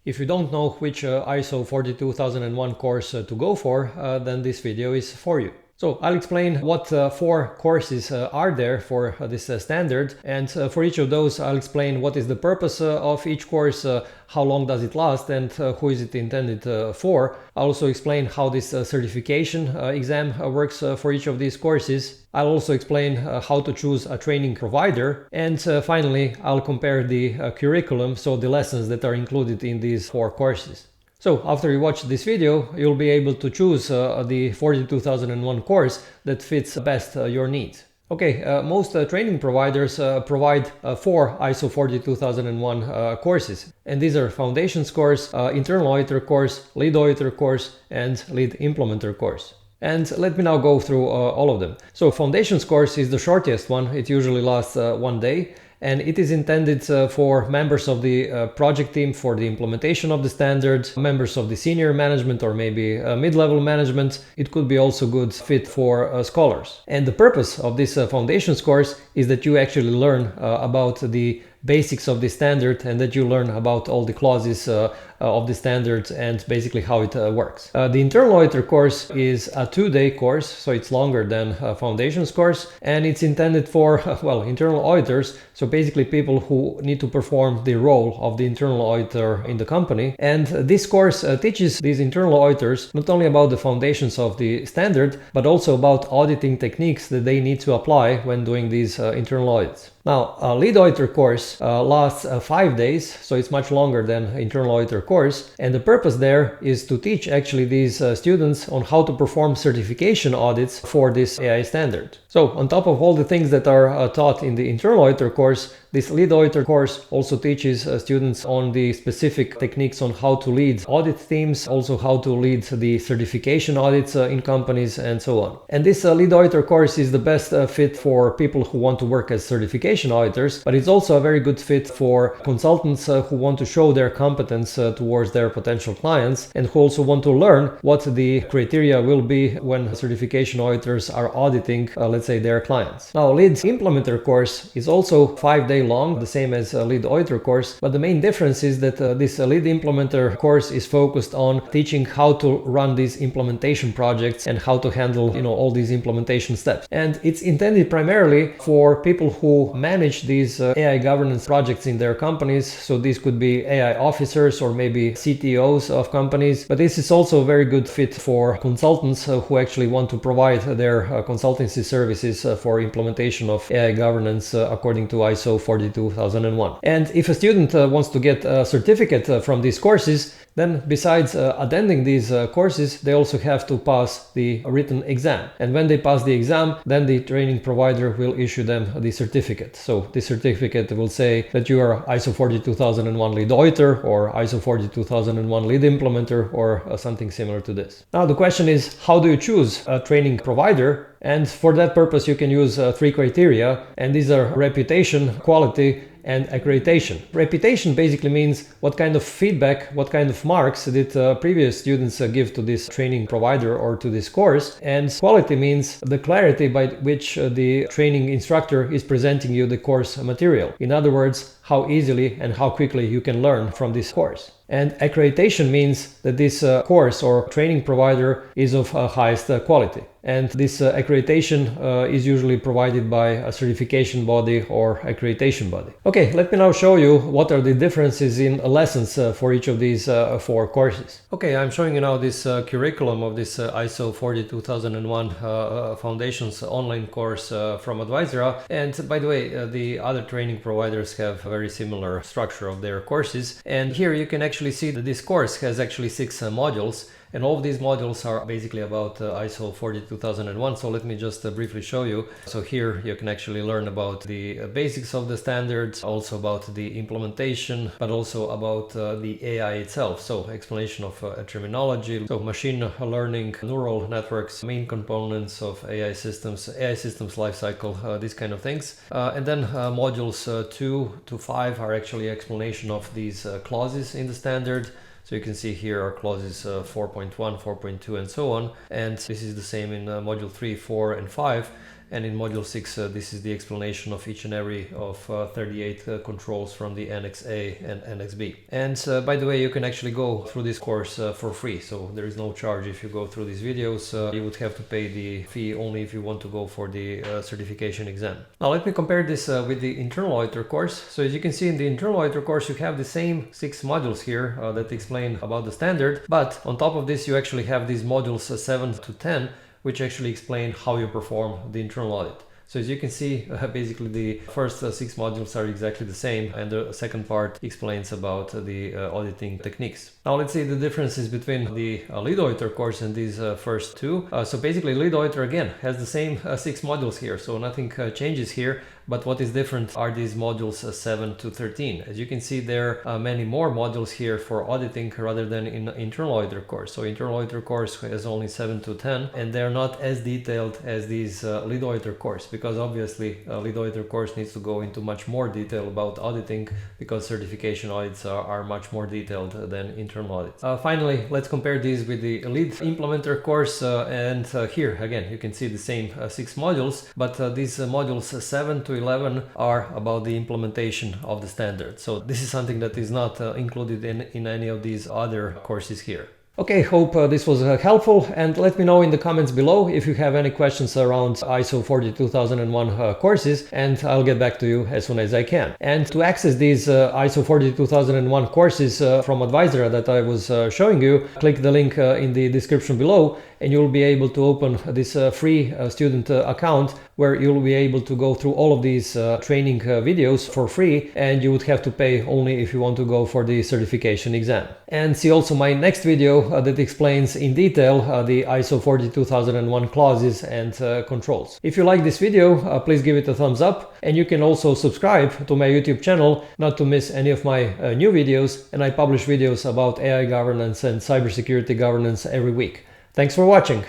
If you don't know which ISO 42001 course to go for, then this video is for you. So I'll explain what 4 courses are there for this standard, and for each of those I'll explain what is the purpose of each course, how long does it last, and who is it intended for. I'll also explain how this certification exam works for each of these courses. I'll also explain how to choose a training provider, and finally I'll compare the curriculum, so the lessons that are included in these 4 courses. So after you watch this video, you'll be able to choose the 42001 course that fits best your needs. Okay, most training providers provide 4 ISO 42001 courses, and these are Foundations course, Internal Auditor course, Lead Auditor course, and Lead Implementer course. And let me now go through all of them. So Foundations course is the shortest one. It usually lasts 1 day. And it is intended for members of the project team for the implementation of the standard, members of the senior management or maybe mid-level management. It could be also good fit for scholars. And the purpose of this Foundations course is that you actually learn about the basics of the standard, and that you learn about all the clauses of the standard and basically how it works. The Internal Auditor course is a 2-day course, so it's longer than a Foundations course, and it's intended for, well, internal auditors, so basically people who need to perform the role of the internal auditor in the company. And this course teaches these internal auditors not only about the foundations of the standard, but also about auditing techniques that they need to apply when doing these internal audits. Now, a Lead Auditor course lasts 5 days, so it's much longer than Internal Auditor course, and the purpose there is to teach actually these students on how to perform certification audits for this AI standard. So on top of all the things that are taught in the Internal Auditor course, this Lead Auditor course also teaches students on the specific techniques on how to lead audit teams, also how to lead the certification audits in companies, and so on. And this Lead Auditor course is the best fit for people who want to work as certification auditors, but it's also a very good fit for consultants who want to show their competence towards their potential clients, and who also want to learn what the criteria will be when certification auditors are auditing, let's say, their clients. Now, Lead Implementer course is also 5 days long, the same as a Lead Auditor course, but the main difference is that this Lead Implementer course is focused on teaching how to run these implementation projects and how to handle, all these implementation steps. And it's intended primarily for people who manage these AI governance projects in their companies. So these could be AI officers or maybe CTOs of companies, but this is also a very good fit for consultants who actually want to provide their consultancy services for implementation of AI governance according to ISO 42001. And if a student wants to get a certificate from these courses, then besides attending these courses, they also have to pass the written exam. And when they pass the exam, then the training provider will issue them the certificate. So the certificate will say that you are ISO 42001 Lead Auditor or ISO 42001 Lead Implementer or something similar to this. Now the question is, how do you choose a training provider? And for that purpose, you can use 3 criteria, and these are reputation, quality, and accreditation. Reputation basically means what kind of feedback, what kind of marks did previous students give to this training provider or to this course. And quality means the clarity by which the training instructor is presenting you the course material. In other words, how easily and how quickly you can learn from this course. And accreditation means that this course or training provider is of highest quality. And this accreditation is usually provided by a certification body or accreditation body. Okay, let me now show you what are the differences in lessons for each of these 4 courses. Okay, I'm showing you now this curriculum of this ISO 42001 Foundations online course from Advisera. And by the way, the other training providers have a very similar structure of their courses. And here you can actually see that this course has actually 6 modules. And all of these modules are basically about ISO 42001. So let me just briefly show you. So here you can actually learn about the basics of the standards, also about the implementation, but also about the AI itself. So explanation of terminology, so machine learning, neural networks, main components of AI systems lifecycle, these kind of things. And then modules 2 to 5 are actually explanation of these clauses in the standard. So you can see here are clauses 4.1, 4.2 and so on. And this is the same in module 3, 4 and 5. and in module 6 this is the explanation of each and every of 38 controls from the Annex A and Annex B. And by the way, you can actually go through this course for free, so there is no charge if you go through these videos. You would have to pay the fee only if you want to go for the certification exam. Now let me compare this with the internal auditor course. So as you can see, in the internal auditor course you have the same 6 modules here that explain about the standard, but on top of this you actually have these modules 7 to 10 which actually explain how you perform the internal audit. So as you can see, basically the first 6 modules are exactly the same, and the second part explains about the auditing techniques. Now let's see the differences between the lead auditor course and these first 2. So basically lead auditor again has the same 6 modules here, so nothing changes here. But what is different are these modules 7 to 13. As you can see, there are many more modules here for auditing rather than in internal auditor course. So internal auditor course has only 7 to 10, and they're not as detailed as these lead auditor course, because obviously lead auditor course needs to go into much more detail about auditing, because certification audits are much more detailed than internal audits. Finally, let's compare these with the lead implementer course, and here again you can see the same 6 modules, but these modules 7 to 11 are about the implementation of the standard. So this is something that is not included in any of these other courses here. Okay, hope this was helpful, and let me know in the comments below if you have any questions around ISO 42001 courses, and I'll get back to you as soon as I can. And to access these ISO 42001 courses from Advisera that I was showing you, click the link in the description below, and you'll be able to open this free student account where you'll be able to go through all of these training videos for free, and you would have to pay only if you want to go for the certification exam. And see also my next video that explains in detail the ISO 42001 clauses and controls. If you like this video, please give it a thumbs up, and you can also subscribe to my YouTube channel not to miss any of my new videos, and I publish videos about AI governance and cybersecurity governance every week. Thanks for watching.